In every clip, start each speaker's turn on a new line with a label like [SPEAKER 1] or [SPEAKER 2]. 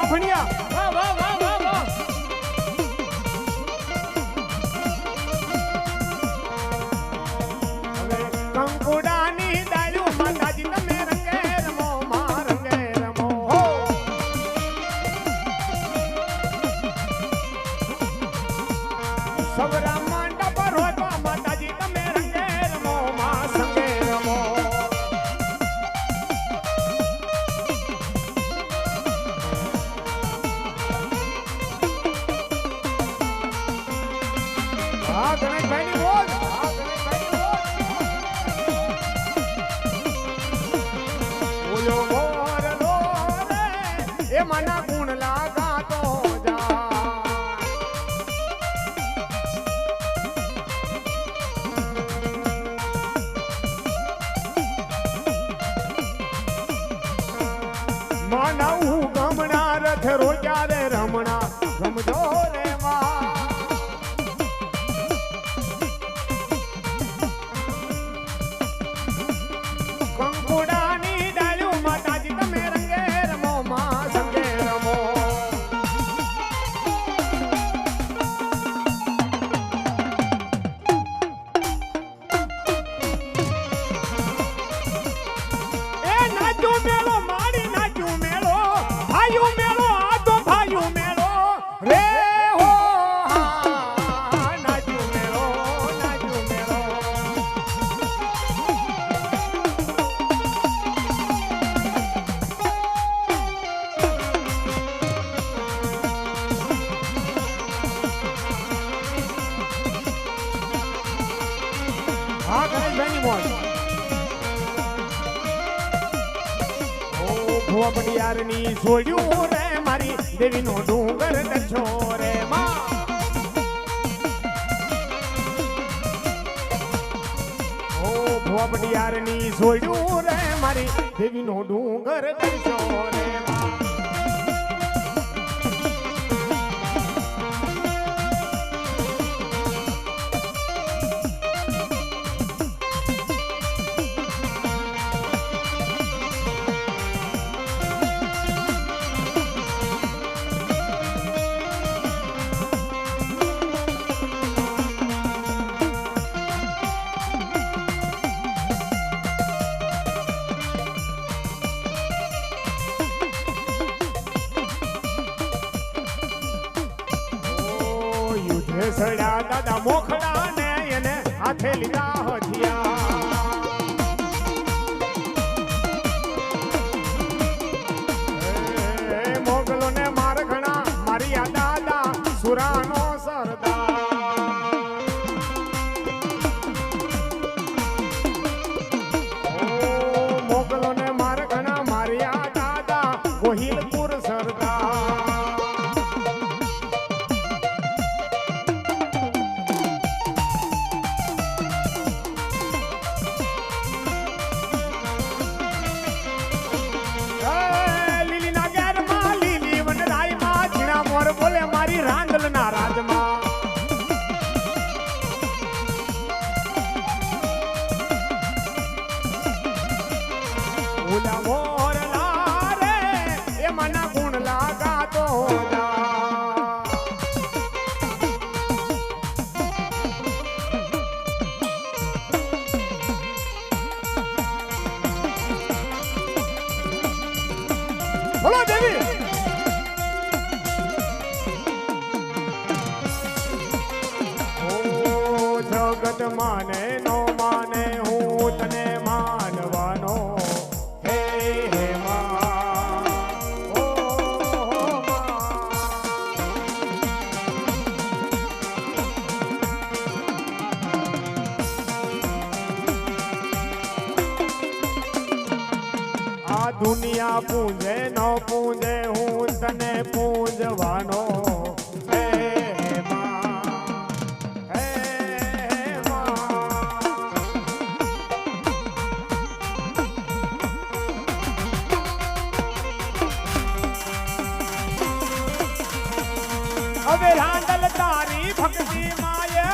[SPEAKER 1] ભણિયા
[SPEAKER 2] વાહ વાહ વાહ વાહ વાહ
[SPEAKER 1] હવે કંકુડાની ડાળ્યું માતાજી તમે રંગે રમો માં રંગે રમો હો સવરા માંડા પર હોય માતાજી તમે રંગે રમો માં સંગે રમો હા ગણેશભાઈની બોલ હા ગણેશભાઈની બોલ બોલો મોરલો રે એ મના ગુણ લાગાતો જા માનવ ગમણા રથ રોજા રે રમણા રમજો રે માં કંકુડાની ડાળ્યું માતાજી તમે રંગે રમો માં સંગે રમો એ નાચો મેળો મારી નાચું મેળો ભાઈયું મેળો આ તો ભાઈયું મેળો રે હો હા નાચું મેળો નાચું મેળો હા ગણેશભાઈની મોજ ભુવા પટિયારની છોડ્યું રે મારી દેવીનો ડુંગર દર્શો રે માં ઓ ભુવા પટિયારની છોડ્યું રે મારી દેવીનો ડુંગર દર્શો રે માં સડા દાદા મોખડા ને એને હાથે લીધા હથિયા મોગલો ને માર ઘણા મારી આ દાદા સુરાનો સરદાર મોગલો ને માર ઘણા મારી આ દાદા ગોહિલપુર સરદાર રાંદલના રાજમાં ઓલા મોરલા રે એ મના ગુણ લાગાતો બોલો દેવી જગત માને નો માને હું તને માનવાનો હે હે માં ઓ આ દુનિયા પૂંજે ન પૂંજે હું તને પૂંજવાનો હવે રાંદલ તારી ભક્તિ માય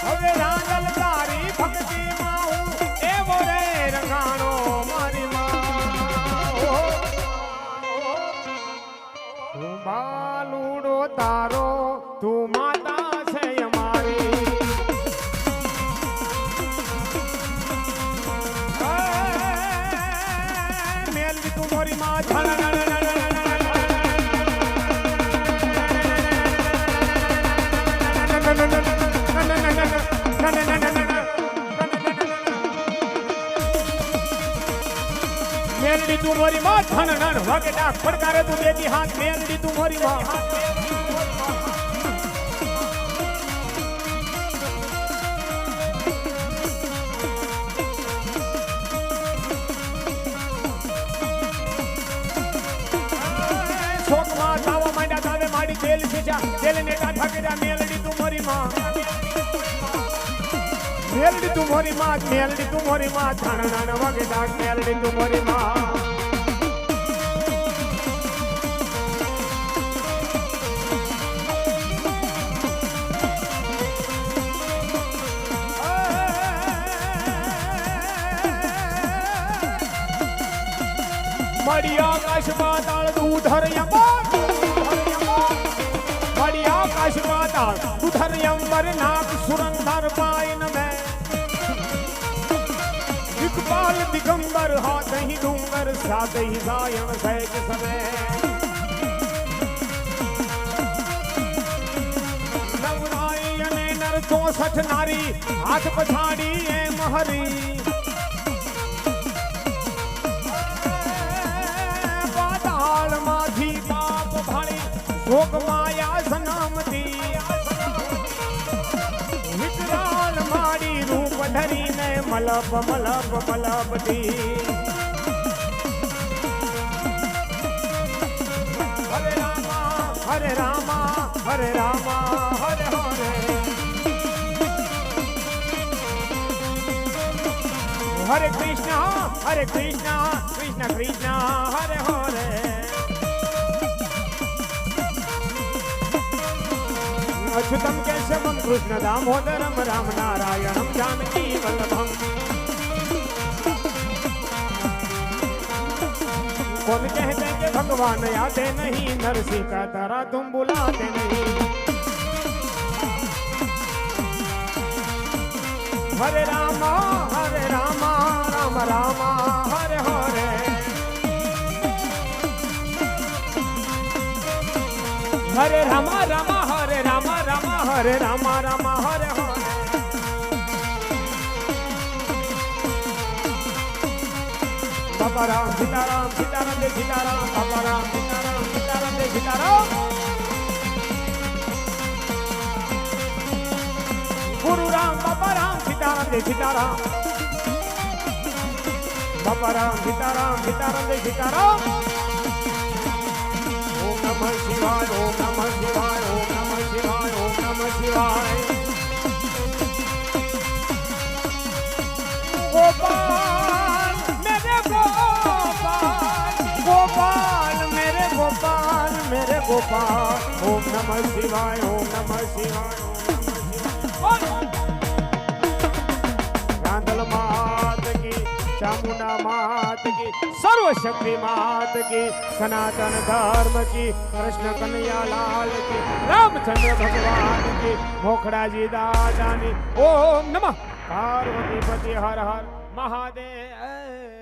[SPEAKER 1] હવે રાંદલ તારી ભક્તિ માં હું એવો રે રંગાણો તારો તું માતા છે અમારી મેલવી તું મોરી માં મેલડી તું મોરી માં ધન નન વાગે ડાક પડકારે તું બેટી હાથ મેલડી તું મોરી માં શોકમાં તાવા માંડ્યા તાવે માડી તેલ સીજા તેલ ને કાઠા કર્યા મેલડી તું મોરી માં મેલડી તું મોરી માં મેલડી તું મોરી માં ધન નન વાગે ડાક મેલડી તું મોરી માં મળી આકાશ પાતાળ દૂધર યમન મળી આકાશ પાતાળ દૂધર યંબર નાક સુરંધર પાયન મેં इकबाल दिगंबर हाथ ही डूंगर साथ ही गायन सैक समय नवराई अने नर 64 नारी हाथ पछाड़ी ए महरी पाताल माथी पाप भाड़ी भोग माया सनामती विकराल माड़ी रूप धरी ने मलब मलब मलब दी हरे रामा हरे रामा हरे रामा हरे हरे हरे कृष्णा कृष्ण कृष्ण हरे हरे अच्युतम केशवम कृष्ण दामोदरम राम नारायणम जानकी वल्लभम कौन कहते कि भगवान आते नहीं नरसिंह का तारा तुम बुलाते नहीं हरे रामा राम रामा हरे हरे हरे रामा रामा हरे रामा रामा हरे रामा रामा हरे हरे बाबा राम सीताराम सीताराम जय सीताराम बाबा राम सीताराम सीताराम जय सीताराम गुरु राम बाबा राम सीताराम जय सीताराम बाबा राम सीताराम सीताराम जय सीताराम ओम नमः शिवाय ओम नमः शिवाय ओम नमः शिवाय ओम नमः शिवाय गोपाल मेरे गोपाल गोपाल मेरे गोपाल मेरे गोपाल ओम नमः शिवाय ओम नमः शिवाय ओम नमः शिवाय गांधल मात की चामुंडा मात की सर्वशक्ति मात की सनातन धर्म की कृष्ण कन्हैया लाल की रामचंद्र भगवान की मोखड़ा जी दादानी ओम नमः पार्वती पति हर हर महादेव।